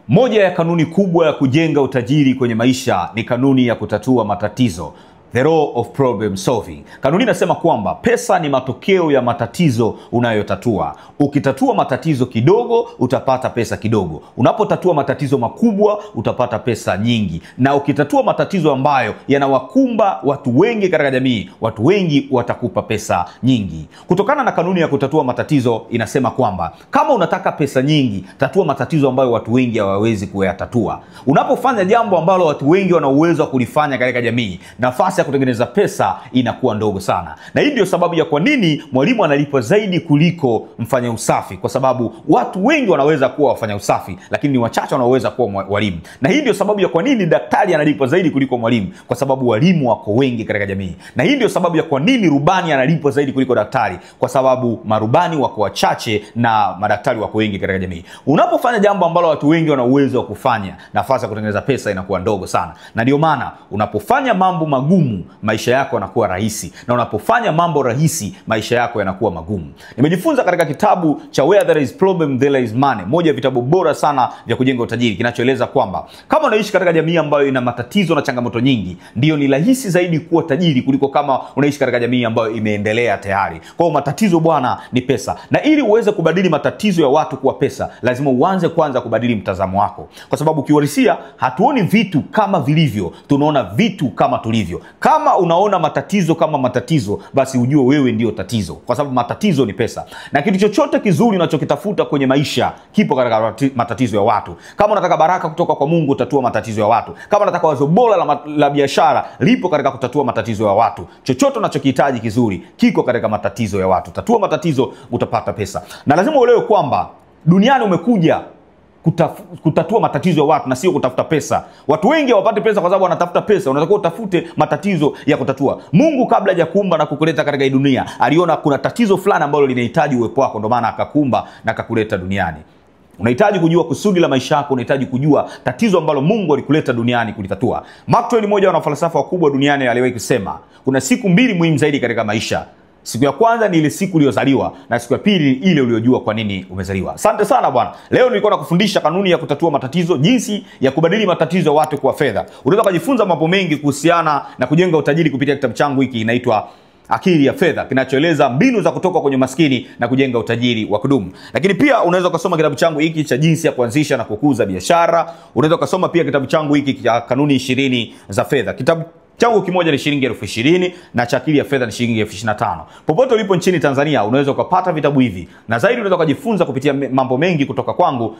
Moja ya kanuni kubwa ya kujenga utajiri kwenye maisha ni kanuni ya kutatua matatizo. The law of problem solving. Kanuni inasema kwamba pesa ni matokeo ya matatizo unayotatua. Ukitatua matatizo kidogo, utapata pesa kidogo. Unapotatua matatizo makubwa, utapata pesa nyingi. Na ukitatua matatizo ambayo yanawakumba watu wengi katika jamii, watu wengi watakupa pesa nyingi. Kutokana na kanuni ya kutatua matatizo inasema kwamba kama unataka pesa nyingi, tatua matatizo ambayo watu wengi hawawezi kuyatatua. Unapofanya jambo ambalo watu wengi wana uwezo wa kulifanya katika jamii, nafasi ya kutengeneza pesa inakuwa ndogo sana. Na hii ndio sababu ya kwa nini mwalimu analipwa zaidi kuliko mfanya usafi, kwa sababu watu wengi wanaweza kuwa wafanya usafi, lakini ni wachache wanaweza kuwa walimu. Na hii ndio sababu ya kwa nini daktari analipwa zaidi kuliko mwalimu, kwa sababu walimu wako wengi katika jamii. Na hii ndio sababu ya kwa nini rubani analipwa zaidi kuliko daktari, kwa sababu marubani wako wachache na madaktari wako wengi katika jamii. Unapofanya jambo ambalo watu wengi wana uwezo wa kufanya, nafasi ya kutengeneza pesa inakuwa ndogo sana. Na ndio maana unapofanya mambo magumu, maisha yako yanakuwa rahisi, na unapofanya mambo rahisi, maisha yako yanakuwa magumu. Nimejifunza katika kitabu cha Where There Is Problem There Is Money, moja ya vitabu bora sana vya kujenga utajiri, kinachoeleza kwamba kama unaishi katika jamii ambayo ina matatizo na changamoto nyingi, ndio ni rahisi zaidi kuwa tajiri kuliko kama unaishi katika jamii ambayo imeendelea tayari. Kwa hiyo matatizo bwana ni pesa, na ili uweze kubadili matatizo ya watu kuwa pesa, lazima uanze kwanza kubadili mtazamo wako, kwa sababu kiuhalisia hatuoni vitu kama vilivyo, tunaona vitu kama tulivyo. Kama unaona matatizo kama matatizo, basi ujue wewe ndio tatizo, kwa sababu matatizo ni pesa. Na kitu chochote kizuri unachokitafuta kwenye maisha kipo katika matatizo ya watu. Kama unataka baraka kutoka kwa Mungu, tatua matatizo ya watu. Kama unataka wazo bora la biashara, lipo katika kutatua matatizo ya watu. Chochote unachokihitaji kizuri kiko katika matatizo ya watu. Tatua matatizo, utapata pesa. Na lazima uelewe kwamba duniani umekuja kutatua matatizo ya watu na sio kutafuta pesa. Watu wengi hawapati pesa kwa sababu wanatafuta pesa. Unatakiwa utafute matatizo ya kutatua. Mungu kabla hajakuumba na kukuleta katika hii dunia, aliona kuna tatizo fulani ambalo linahitaji uwepo wako, ndio maana akakuumba na akakuleta duniani. Unahitaji kujua kusudi la maisha yako, unahitaji kujua tatizo ambalo Mungu alikuleta duniani kulitatua. Mark Twain, mmoja wa wanafalsafa wakubwa duniani, aliwahi kusema kuna siku mbili muhimu zaidi katika maisha. Siku ya kwanza ni ile siku uliyozaliwa, na siku ya pili ile uliyojua kwa nini umezaliwa. Asante sana bwana. Leo nilikuwa nakufundisha kanuni ya kutatua matatizo, jinsi ya kubadili matatizo ya watu kuwa fedha. Unaweza kujifunza mambo mengi kuhusiana na kujenga utajiri kupitia kitabu changu hiki, inaitwa Akili ya Fedha, kinachoeleza mbinu za kutoka kwenye maskini na kujenga utajiri wa kudumu. Lakini pia unaweza kusoma kitabu changu hiki cha jinsi ya kuanzisha na kukuza biashara. Unaweza kusoma pia kitabu changu hiki cha kanuni 20 za fedha. Kitabu changu kimoja ni shilingi 20,000 na cha Akili ya Fedha ni shilingi 25,000. Popote ulipo nchini Tanzania unaweza kupata vitabu hivi, na zaidi unaweza kujifunza kupitia mambo mengi kutoka kwangu